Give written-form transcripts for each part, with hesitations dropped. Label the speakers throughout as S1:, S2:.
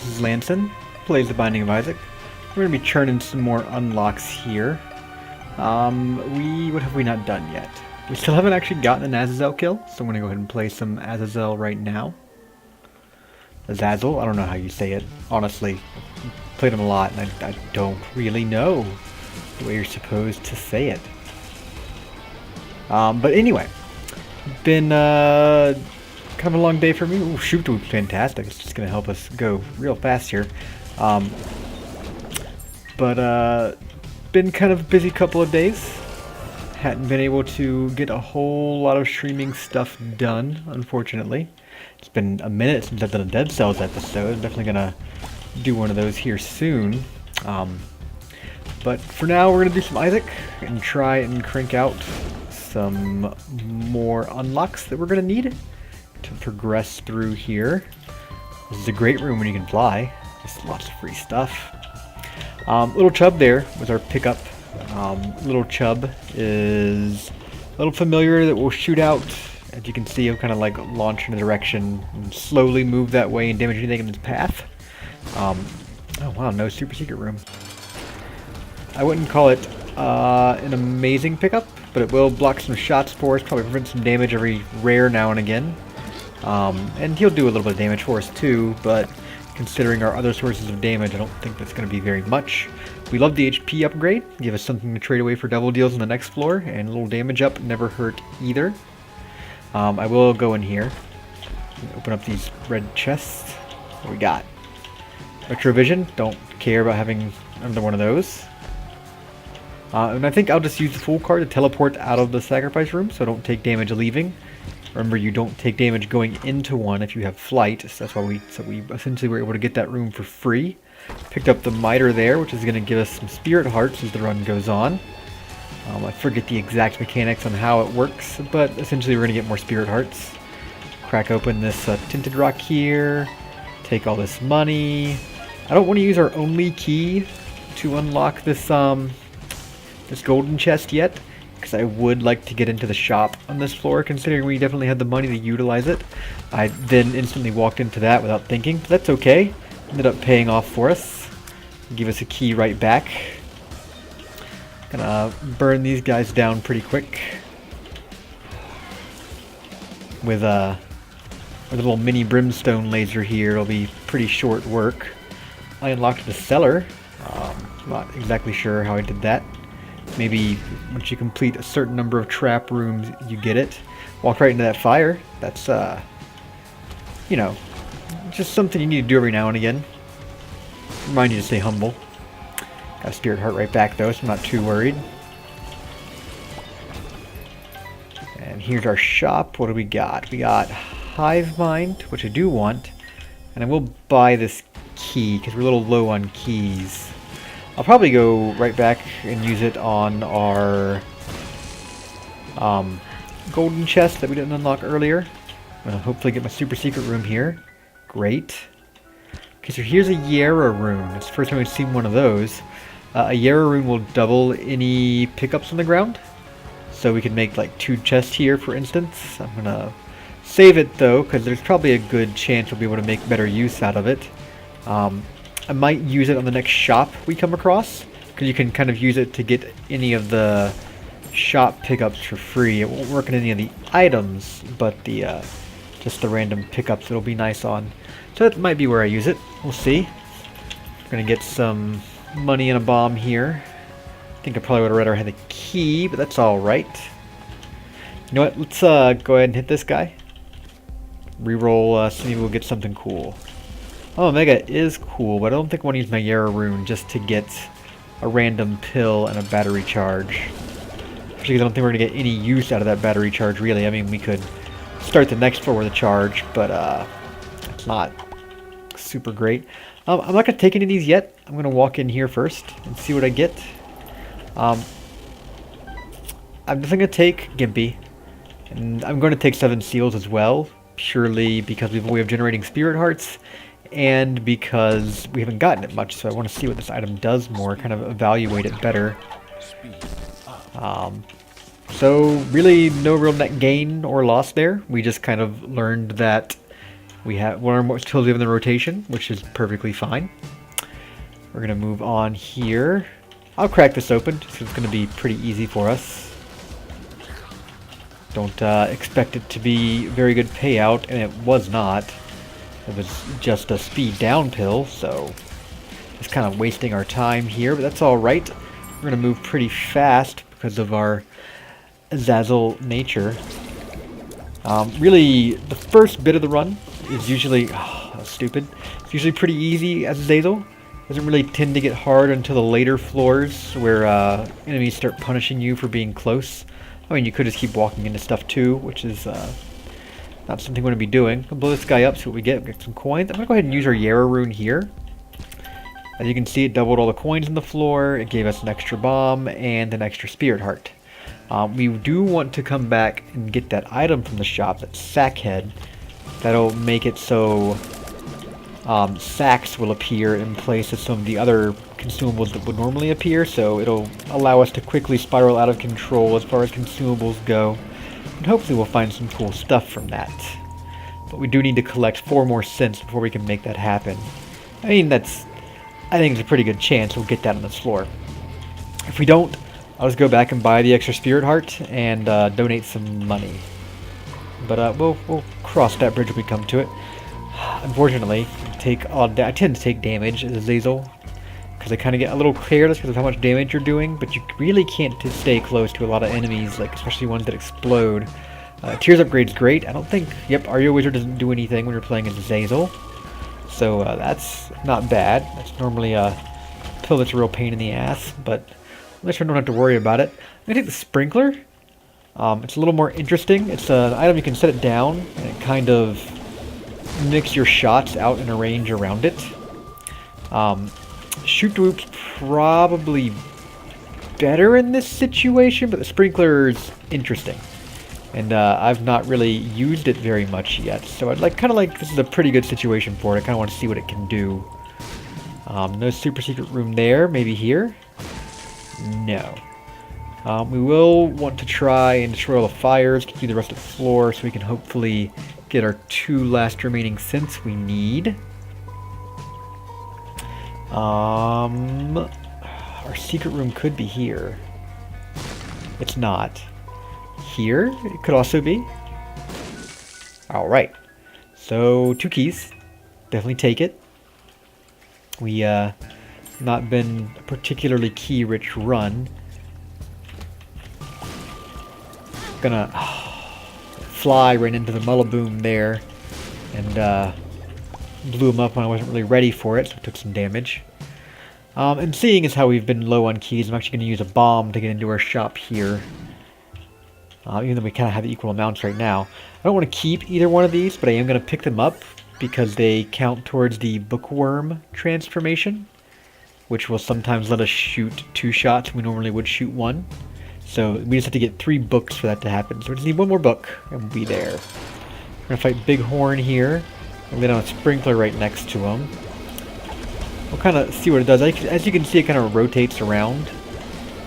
S1: This is Lancen, plays the Binding of Isaac. We're going to be churning some more unlocks here. What have we not done yet? We still haven't actually gotten an Azazel kill, so I'm going to go ahead and play some Azazel right now. Azazel? I don't know how you say it. Honestly, I've played him a lot, and I don't really know the way you're supposed to say it. But anyway, been kind of a long day for me. Ooh, shoot was fantastic. It's just going to help us go real fast here. Been kind of a busy couple of days. Hadn't been able to get a whole lot of streaming stuff done, unfortunately. It's been a minute since I've done a Dead Cells episode. Definitely going to do one of those here soon. But for now, we're going to do some Isaac and try and crank out some more unlocks that we're going to need to progress through here. This is a great room when you can fly. Just lots of free stuff. Little Chub there was our pickup. Little Chub is a little familiar that will shoot out. As you can see, he'll kind of like launch in a direction and slowly move that way and damage anything in his path. Oh wow, no super secret room. I wouldn't call it an amazing pickup, but it will block some shots for us, probably prevent some damage every rare now and again. And he'll do a little bit of damage for us too, but considering our other sources of damage, I don't think that's going to be very much. We love the HP upgrade, give us something to trade away for double deals on the next floor, and a little damage up never hurt either. I will go in here and open up these red chests. What we got? Retrovision, don't care about having another one of those. And I think I'll just use the full card to teleport out of the sacrifice room, so I don't take damage leaving. Remember, you don't take damage going into one if you have flight, so that's why we essentially were able to get that room for free. Picked up the miter there, which is going to give us some spirit hearts as the run goes on. I forget the exact mechanics on how it works, but essentially we're going to get more spirit hearts. Crack open this tinted rock here, take all this money. I don't want to use our only key to unlock this this golden chest yet, because I would like to get into the shop on this floor, considering we definitely had the money to utilize it. I then instantly walked into that without thinking, but that's okay. Ended up paying off for us. Give us a key right back. Gonna burn these guys down pretty quick. With a little mini brimstone laser here, it'll be pretty short work. I unlocked the cellar. Not exactly sure how I did that. Maybe once you complete a certain number of trap rooms, you get it. Walk right into that fire. That's, you know, just something you need to do every now and again. Remind you to stay humble. Got a spirit heart right back though, so I'm not too worried. And here's our shop. What do we got? We got Hive Mind, which I do want. And I will buy this key, because we're a little low on keys. I'll probably go right back and use it on our golden chest that we didn't unlock earlier. I'm going to hopefully get my super secret room here. Great. Okay, so here's a Yara rune. It's the first time we've seen one of those. A Yara rune will double any pickups on the ground. So we can make like 2 chests here, for instance. I'm going to save it though, because there's probably a good chance we'll be able to make better use out of it. I might use it on the next shop we come across, because you can kind of use it to get any of the shop pickups for free. It won't work on any of the items, but the just the random pickups it'll be nice on. So that might be where I use it. We'll see. We're gonna get some money and a bomb here. I think I probably would have rather had the key, but that's all right. You know what? Let's go ahead and hit this guy. Reroll, so maybe we'll get something cool. Oh, Omega is cool, but I don't think I want to use my Yara rune just to get a random pill and a battery charge. Especially because I don't think we're going to get any use out of that battery charge, really. I mean, we could start the next floor with a charge, but it's not super great. I'm not going to take any of these yet. I'm going to walk in here first and see what I get. I'm definitely going to take Gimpy, and I'm going to take 7 seals as well, purely because we have a way of generating spirit hearts, and because we haven't gotten it much, so I want to see what this item does more, kind of evaluate it better. So really no real net gain or loss there. We just kind of learned that We have one more still in the rotation, which is perfectly fine. We're gonna move on here. I'll crack this open, just 'cause it's gonna be pretty easy for us. Don't expect it to be very good payout, and it was not. It was just a speed down pill, so just kind of wasting our time here, but that's alright. We're gonna move pretty fast because of our Azazel nature. Really, the first bit of the run is usually stupid. It's usually pretty easy as Azazel. Doesn't really tend to get hard until the later floors where enemies start punishing you for being close. I mean, you could just keep walking into stuff too, which is not something we're going to be doing. I'll blow this guy up, see what we get. We get some coins. I'm going to go ahead and use our Yarrow rune here. As you can see, it doubled all the coins in the floor. It gave us an extra bomb and an extra spirit heart. We do want to come back and get that item from the shop, that sack head. That'll make it so sacks will appear in place of some of the other consumables that would normally appear, so it'll allow us to quickly spiral out of control as far as consumables go, and hopefully we'll find some cool stuff from that. But we do need to collect 4 more cents before we can make that happen. I mean, I think it's a pretty good chance we'll get that on this floor. If we don't, I'll just go back and buy the extra spirit heart and donate some money. But we'll cross that bridge when we come to it. Unfortunately, I tend to take damage as Azazel, because I kind of get a little careless because of how much damage you're doing, but you really can't stay close to a lot of enemies, like especially ones that explode. Tears upgrade's great. I don't think, Ario Wizard doesn't do anything when you're playing as Azazel, so that's not bad. That's normally a pill that's a real pain in the ass, but at least I don't have to worry about it. I'm going to take the Sprinkler. It's a little more interesting. It's an item you can set it down, and it kind of mix your shots out in a range around it. Shoot Dwoop's probably better in this situation, but the Sprinkler's interesting. And I've not really used it very much yet, so I'd this is a pretty good situation for it. I kind of want to see what it can do. No super secret room there. Maybe here? No. We will want to try and destroy all the fires, get through the rest of the floor, so we can hopefully get our 2 last remaining cents we need. Our secret room could be here. It's not. Here? It could also be. Alright. So, 2 keys. Definitely take it. We, not been a particularly key-rich run. Gonna fly right into the Mullaboom there, and blew him up when I wasn't really ready for it, so it took some damage. And seeing as how we've been low on keys, I'm actually going to use a bomb to get into our shop here. Even though we kind of have equal amounts right now. I don't want to keep either one of these, but I am going to pick them up because they count towards the bookworm transformation, which will sometimes let us shoot 2 shots when we normally would shoot 1. So we just have to get 3 books for that to happen. So we just need 1 more book, and we'll be there. We're going to fight Bighorn here. And lay down a Sprinkler right next to him. We'll kind of see what it does. As you can see, it kind of rotates around.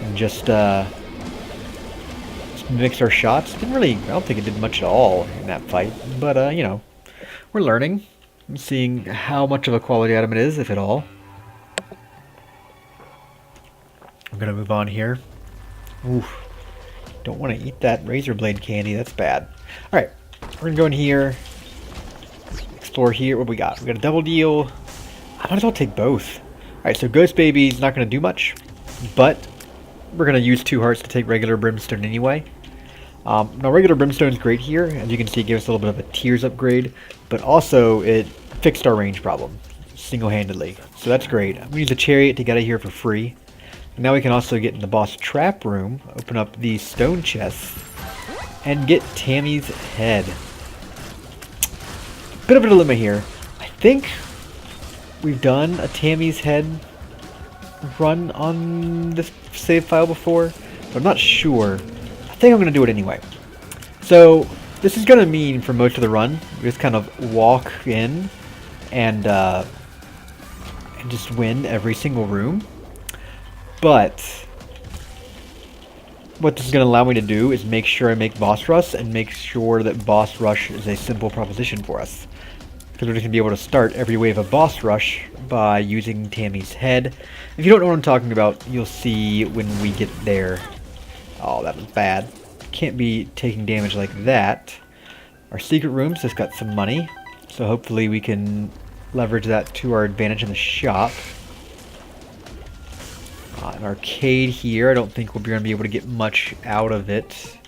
S1: And just mix our shots. I don't think it did much at all in that fight. But, you know, we're learning. I'm seeing how much of a quality item it is, if at all. I'm going to move on here. Oof. Don't want to eat that razor blade candy. That's bad. Alright. We're going to go in here. Explore here. What do we got? We got a double deal. I might as well take both. Alright, so Ghost Baby's not going to do much. But we're going to use 2 hearts to take regular Brimstone anyway. Now, regular Brimstone's great here. As you can see, it gave us a little bit of a Tears upgrade. But also, it fixed our range problem. Single-handedly. So that's great. I'm going to use a Chariot to get out of here for free. Now we can also get in the boss trap room, open up these stone chests, and get Tammy's head. Bit of a dilemma here. I think we've done a Tammy's head run on this save file before, but I'm not sure. I think I'm going to do it anyway. So this is going to mean for most of the run, we just kind of walk in and just win every single room. But what this is going to allow me to do is make sure I make boss rush and make sure that boss rush is a simple proposition for us. because we're just going to be able to start every wave of boss rush by using Tammy's head. If you don't know what I'm talking about, you'll see when we get there. Oh, that was bad. Can't be taking damage like that. Our secret room's just got some money, so hopefully we can leverage that to our advantage in the shop. An arcade here. I don't think we'll be able to get much out of it.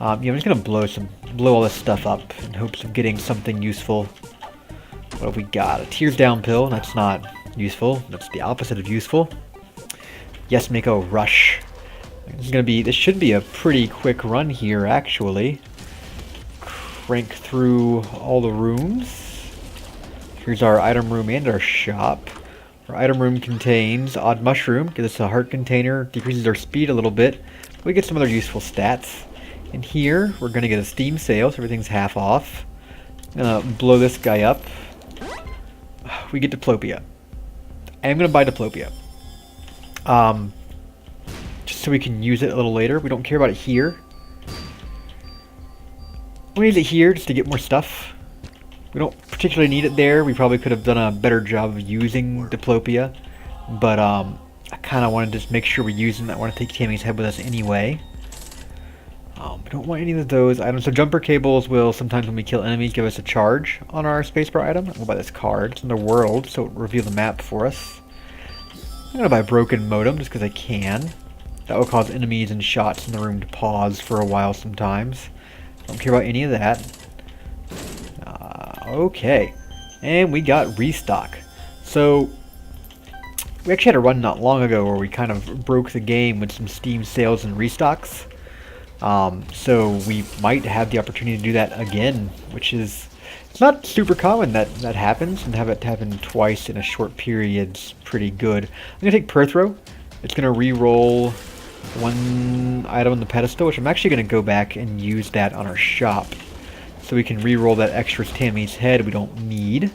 S1: Yeah, I'm just gonna blow all this stuff up in hopes of getting something useful. What have we got? A tears down pill. That's not useful. That's the opposite of useful. Yes, Mako, rush. This should be a pretty quick run here, actually. Crank through all the rooms. Here's our item room and our shop. Our item room contains Odd Mushroom, gives us a heart container, decreases our speed a little bit. We get some other useful stats. In here, we're going to get a Steam sale, so everything's half off. I'm going to blow this guy up. We get Diplopia. I am going to buy Diplopia. Just so we can use it a little later. We don't care about it here. We need it here just to get more stuff. We don't particularly need it there. We probably could have done a better job of using Diplopia. But I kind of want to just make sure we're using that. I want to take Tammy's head with us anyway. We don't want any of those items. So jumper cables will sometimes, when we kill enemies, give us a charge on our spacebar item. We'll buy this card. It's in the world, so it'll reveal the map for us. I'm going to buy a broken modem just because I can. That will cause enemies and shots in the room to pause for a while sometimes. Don't care about any of that. Okay. And we got restock. So we actually had a run not long ago where we kind of broke the game with some Steam sales and restocks. So we might have the opportunity to do that again, which is, it's not super common that that happens, and have it happen twice in a short period's pretty good. I'm going to take Perthrow. It's going to re-roll one item on the pedestal, which I'm actually going to go back and use that on our shop. So we can re-roll that extra Tammy's head we don't need.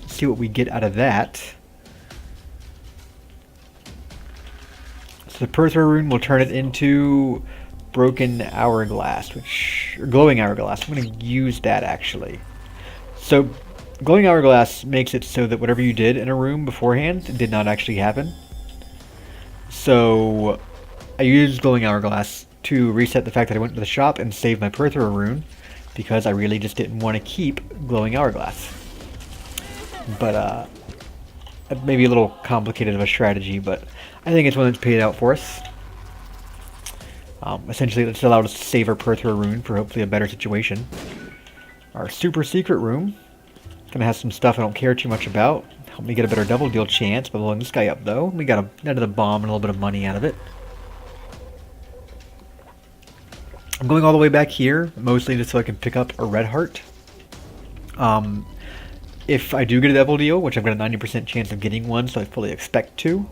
S1: Let's see what we get out of that. So the Perthrow rune will turn it into Broken Hourglass, or Glowing Hourglass. I'm going to use that actually. So Glowing Hourglass makes it so that whatever you did in a room beforehand did not actually happen. So I used Glowing Hourglass to reset the fact that I went to the shop and saved my Perthrow rune, because I really just didn't want to keep Glowing Hourglass. But it may be a little complicated of a strategy, but I think it's one that's paid out for us. Essentially, it's allowed us to save our Perthrow rune for hopefully a better situation. Our super secret room gonna have some stuff I don't care too much about. Help me get a better double deal chance by blowing this guy up, though. We got another bomb and a little bit of money out of it. I'm going all the way back here, mostly just so I can pick up a red heart. If I do get a double deal, which I've got a 90% chance of getting one, so I fully expect to.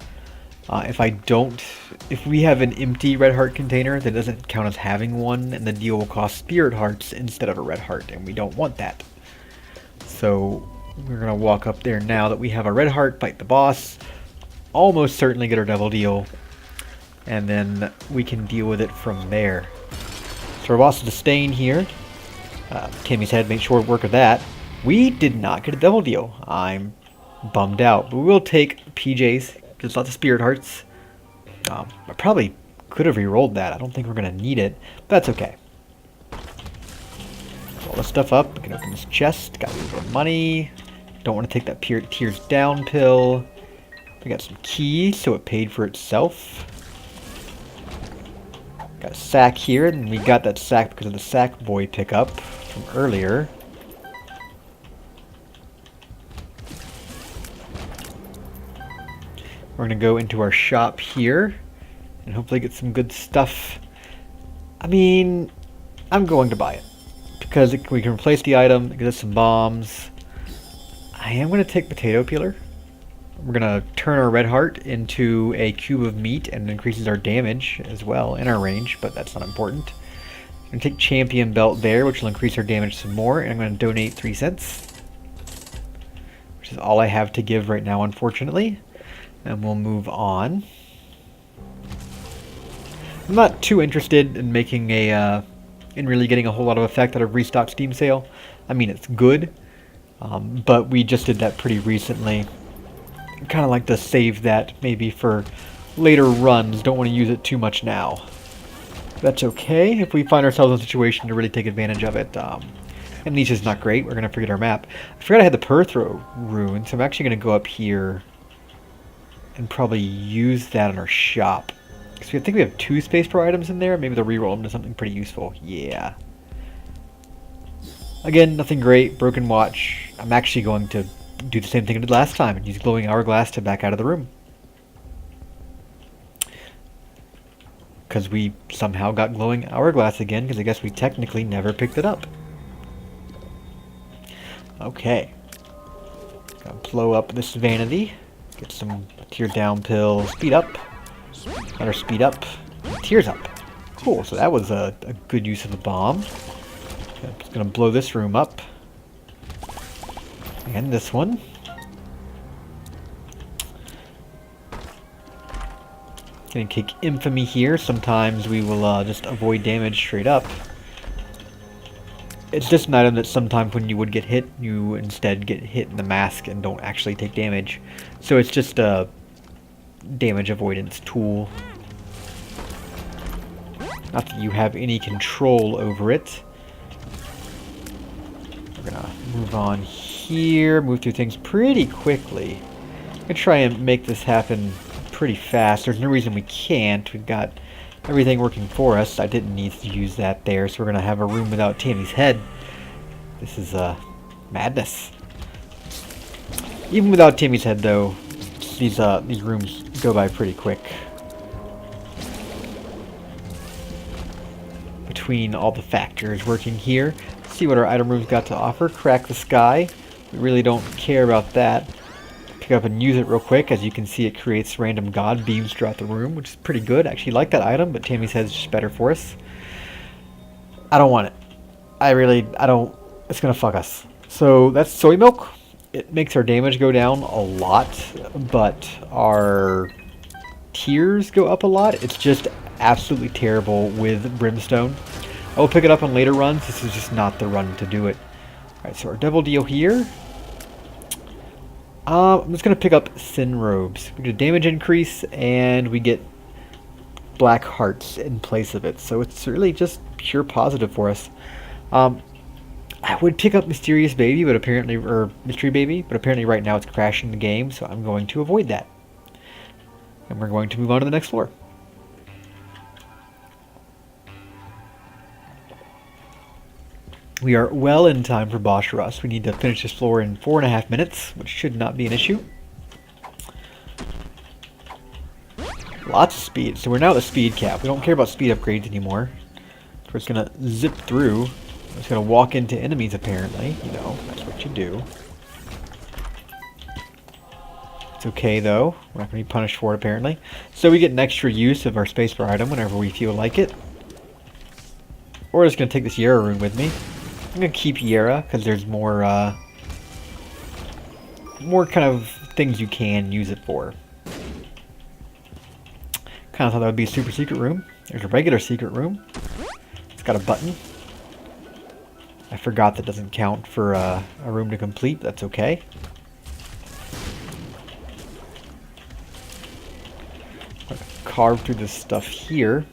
S1: If I don't, if we have an empty red heart container, that doesn't count as having one, and the deal will cost spirit hearts instead of a red heart, and we don't want that. So we're going to walk up there now that we have a red heart, fight the boss, almost certainly get our double deal, and then we can deal with it from there. So our boss is a stain here. Tammy's head, make short work of that. We did not get a double deal. I'm bummed out, but we will take PJs. There's lots of spirit hearts. I probably could have re-rolled that. I don't think we're going to need it, but that's okay. Roll this stuff up. We can open this chest. Got a little bit of money. Don't want to take that tears down pill. We got some keys, so it paid for itself. Got a sack here, and we got that sack because of the sack boy pickup from earlier. We're going to go into our shop here and hopefully get some good stuff. I mean, I'm going to buy it because we can replace the item, get us some bombs. I am going to take potato peeler. We're going to turn our red heart into a cube of meat, and it increases our damage as well and our range, but that's not important. I'm going to take champion belt there, which will increase our damage some more, and I'm going to donate 3 cents, which is all I have to give right now, unfortunately. And we'll move on. I'm not too interested in making in really getting a whole lot of effect out of restock Steam sale. I mean, it's good, but we just did that pretty recently. Kind of like to save that maybe for later runs. Don't want to use it too much now. That's okay if we find ourselves in a situation to really take advantage of it. Amnesia's not great. We're going to forget our map. I forgot I had the Perthrow rune, so I'm actually going to go up here and probably use that in our shop. Because I think we have 2 space pro items in there. Maybe they'll reroll them to something pretty useful. Yeah. Again, nothing great. Broken watch. I'm actually going to do the same thing I did last time and use glowing hourglass to back out of the room. Because we somehow got glowing hourglass again, because I guess we technically never picked it up. Okay. Gotta blow up this vanity. Get some tear down pill. Speed up. Another speed up. Tears up. Cool, so that was a good use of the bomb. I'm just gonna blow this room up. And this one. Gonna kick infamy here. Sometimes we will just avoid damage straight up. It's just an item that sometimes when you would get hit, you instead get hit in the mask and don't actually take damage. So it's just a damage avoidance tool. Not that you have any control over it. We're gonna move on here, move through things pretty quickly. I'm gonna try and make this happen pretty fast. There's no reason we can't. We've got everything working for us. I didn't need to use that there, so we're gonna have a room without Tammy's head. This is madness. Even without Tammy's head, though, these rooms go by pretty quick. Between all the factors working here, see what our item room's got to offer. Crack the sky. We really don't care about that. Pick up and use it real quick. As you can see, it creates random god beams throughout the room, which is pretty good. I actually like that item, but Tammy's head is just better for us. I don't want it. I don't. It's gonna fuck us. So that's soy milk. It makes our damage go down a lot, but our tiers go up a lot. It's just absolutely terrible with brimstone. I will pick it up on later runs. This is just not the run to do it. Alright, so our double deal here. I'm just going to pick up Sin Robes. We get a damage increase, and we get black hearts in place of it. So it's really just pure positive for us. I would pick up Mysterious Baby, but apparently, or Mystery Baby, but apparently right now it's crashing the game, so I'm going to avoid that. And we're going to move on to the next floor. We are well in time for boss rush. We need to finish this floor in 4.5 minutes, which should not be an issue. Lots of speed. So we're now at the speed cap. We don't care about speed upgrades anymore. We're just going to zip through. We're just going to walk into enemies, apparently. You know, that's what you do. It's okay, though. We're not going to be punished for it, apparently. So we get an extra use of our spacebar item whenever we feel like it. Or just going to take this Yara rune with me. I'm going to keep Yara, because there's more kind of things you can use it for. Kind of thought that would be a super secret room. There's a regular secret room. It's got a button. I forgot that doesn't count for a room to complete. That's okay. I'm going to carve through this stuff here.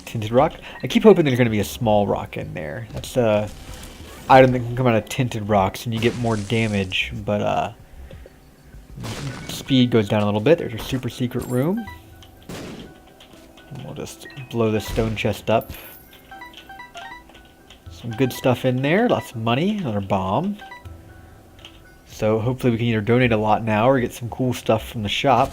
S1: Tinted rock. I keep hoping there's going to be a small rock in there. That's a item that can come out of tinted rocks, and you get more damage, but speed goes down a little bit. There's a super secret room. And we'll just blow this stone chest up. Some good stuff in there. Lots of money. Another bomb. So hopefully we can either donate a lot now or get some cool stuff from the shop.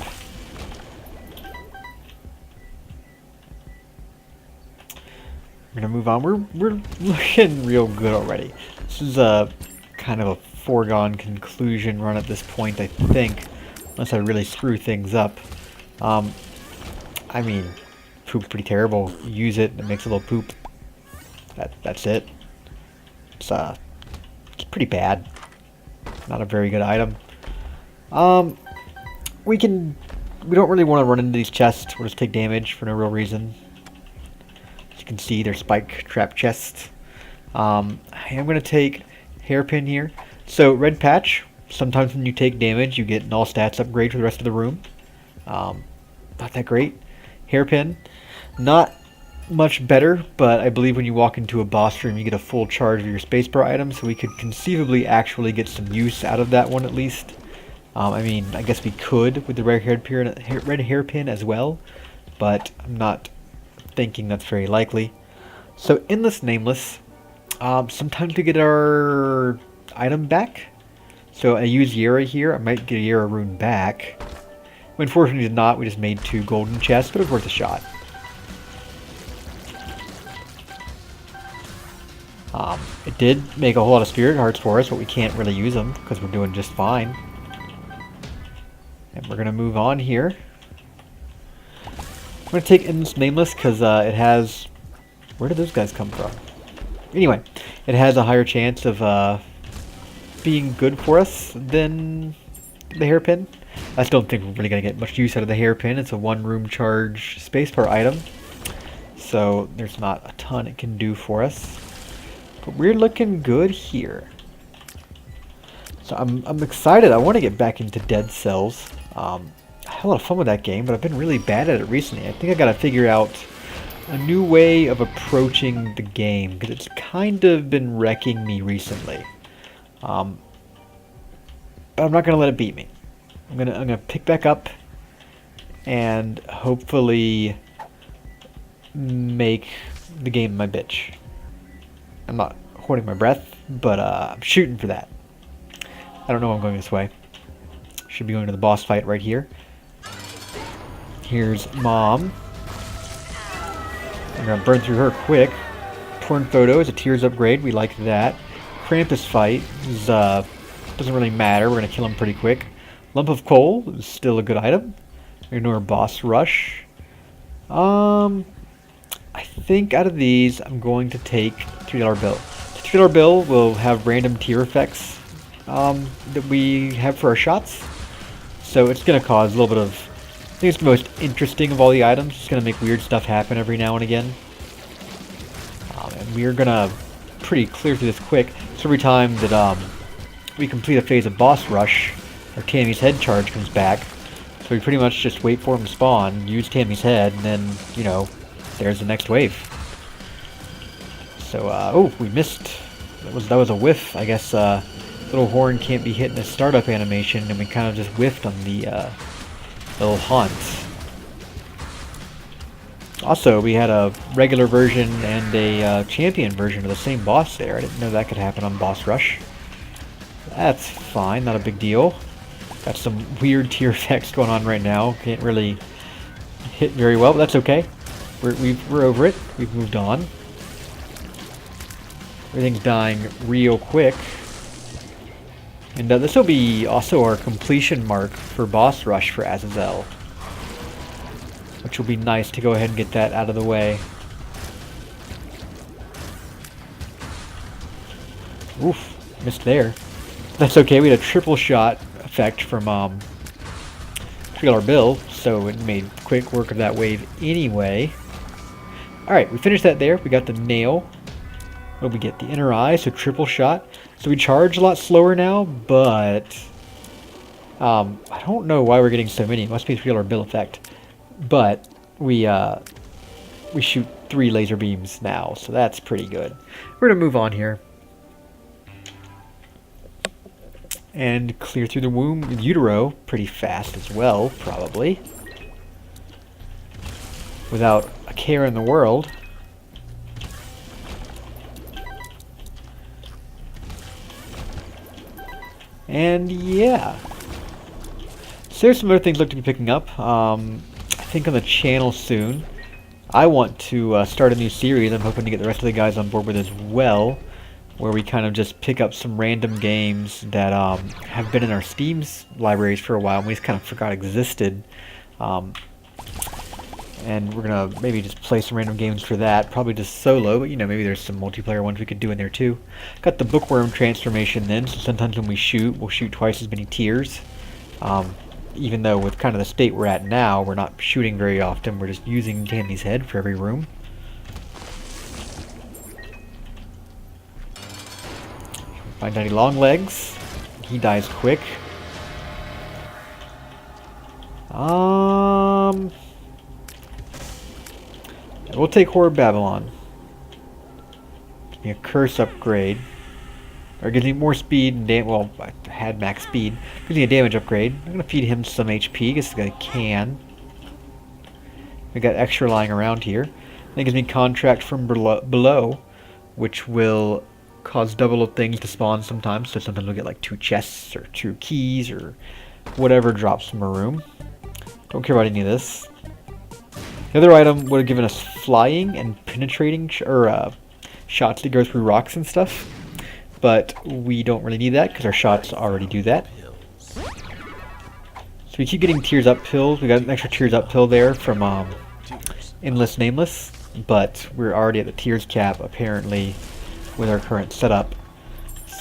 S1: We're gonna move on. We're looking real good already. This is a kind of a foregone conclusion run at this point, I think, unless I really screw things up. I mean, poop's pretty terrible. You use it, it makes a little poop. That's it. It's pretty bad. Not a very good item. We can we don't really want to run into these chests. We'll just take damage for no real reason. As you can see, they're spike trap chests. I am going to take Hairpin here. So, red patch, sometimes when you take damage, you get an all stats upgrade for the rest of the room. Not that great. Hairpin, not much better, but I believe when you walk into a boss room, you get a full charge of your spacebar items, so we could conceivably actually get some use out of that one at least. I mean, I guess we could with the red hairpin as well, but I'm not thinking that's very likely. So, Endless Nameless, sometimes we get our item back. So I use Yera here. I might get a Yera rune back. Unfortunately, did not. We just made 2 golden chests, but it was worth a shot. It did make a whole lot of spirit hearts for us, but we can't really use them because we're doing just fine. And we're going to move on here. I'm going to take Endless Nameless because it has... Where did those guys come from? Anyway, it has a higher chance of being good for us than the hairpin. I still don't think we're really going to get much use out of the hairpin. It's a 1-room charge spacebar item, so there's not a ton it can do for us. But we're looking good here. So I'm excited. I want to get back into Dead Cells. I had a lot of fun with that game, but I've been really bad at it recently. I think I got to figure out a new way of approaching the game, because it's kind of been wrecking me recently. But I'm not gonna let it beat me. I'm gonna pick back up and hopefully make the game my bitch. I'm not holding my breath, but I'm shooting for that. I don't know I'm going this way. Should be going to the boss fight right here. Here's Mom. I'm gonna burn through her quick. Torn Photo is a Tears upgrade. We like that. Krampus fight is, doesn't really matter. We're gonna kill him pretty quick. Lump of Coal is still a good item. Ignore Boss Rush. I think out of these, I'm going to take $3 bill. The $3 bill will have random tier effects that we have for our shots. So it's gonna cause a little bit of... I think it's the most interesting of all the items. It's going to make weird stuff happen every now and again. And we're going to pretty clear through this quick. So every time that we complete a phase of boss rush, our Tammy's head charge comes back. So we pretty much just wait for him to spawn, use Tammy's head, and then, you know, there's the next wave. So, oh, we missed. That was a whiff. I guess Little Horn can't be hit in the startup animation, and we kind of just whiffed on the... little haunts. Also, we had a regular version and a champion version of the same boss there. I didn't know that could happen on Boss Rush. That's fine, not a big deal. Got some weird tier effects going on right now. Can't really hit very well, but that's okay. We're over it. We've moved on. Everything's dying real quick. And this will be also our completion mark for Boss Rush for Azazel. Which will be nice to go ahead and get that out of the way. Oof, missed there. That's okay, we had a triple shot effect from $3 bill, so it made quick work of that wave anyway. Alright, we finished that there. We got the nail. What did we get? The inner eye, so triple shot. So we charge a lot slower now, but I don't know why we're getting so many. It must be a $3 bill effect. But we shoot 3 laser beams now, so that's pretty good. We're gonna move on here and clear through the womb with Utero pretty fast as well, probably, without a care in the world. And yeah, so there's some other things look to be picking up. I think on the channel soon. I want to start a new series. I'm hoping to get the rest of the guys on board with as well, where we kind of just pick up some random games that have been in our Steam's libraries for a while and we just kind of forgot existed. And we're gonna maybe just play some random games for that, probably just solo, but you know, maybe there's some multiplayer ones we could do in there too. Got the bookworm transformation then, so sometimes when we shoot, we'll shoot twice as many tiers. even though with kind of the state we're at now, we're not shooting very often. We're just using Tammy's head for every room. Find any long legs. He dies quick. We'll take Horror Babylon. Give me a curse upgrade. Or gives me more speed and damage. Well, I had max speed. Gives me a damage upgrade. I'm gonna feed him some HP. Guess I can. We got extra lying around here. That gives me contract from below, which will cause double things to spawn sometimes. So sometimes we'll get like 2 chests or 2 keys or whatever drops from a room. Don't care about any of this. The other item would have given us flying and penetrating shots that go through rocks and stuff. But we don't really need that because our shots already do that. So we keep getting tears up pills. We got an extra tears up pill there from Endless Nameless. But we're already at the tears cap apparently with our current setup.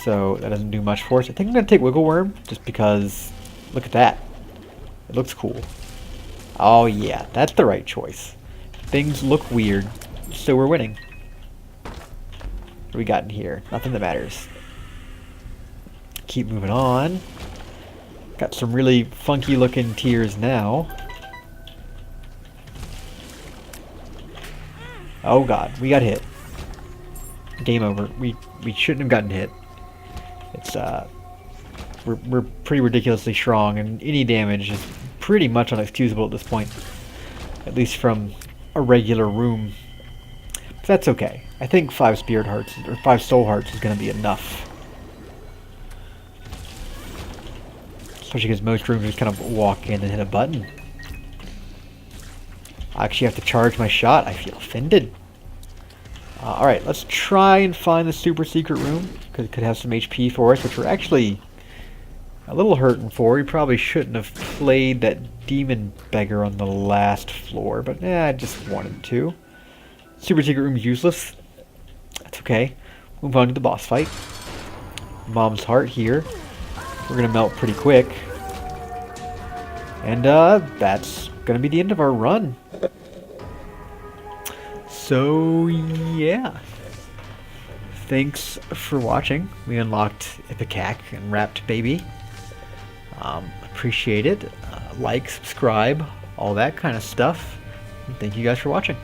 S1: So that doesn't do much for us. I think I'm going to take Wiggle Worm just because look at that. It looks cool. Oh yeah, that's the right choice. Things look weird, so we're winning. What do we got in here? Nothing that matters. Keep moving on. Got some really funky looking tears now. Oh god, we got hit. Game over. We shouldn't have gotten hit. It's we're pretty ridiculously strong, and any damage is pretty much unexcusable at this point. At least from a regular room. But that's okay. I think 5 spirit hearts or 5 soul hearts is going to be enough. Especially because most rooms just kind of walk in and hit a button. I actually have to charge my shot. I feel offended. Alright, let's try and find the super secret room. Because it could have some HP for us, which we're actually a little hurting for. We probably shouldn't have played that demon beggar on the last floor, but I just wanted to. Super secret room's useless. That's okay. Move on to the boss fight. Mom's heart here. We're gonna melt pretty quick. And that's gonna be the end of our run. So yeah. Thanks for watching. We unlocked Ipecac and Wrapped Baby. Appreciate it. Like, subscribe, all that kind of stuff. And thank you guys for watching.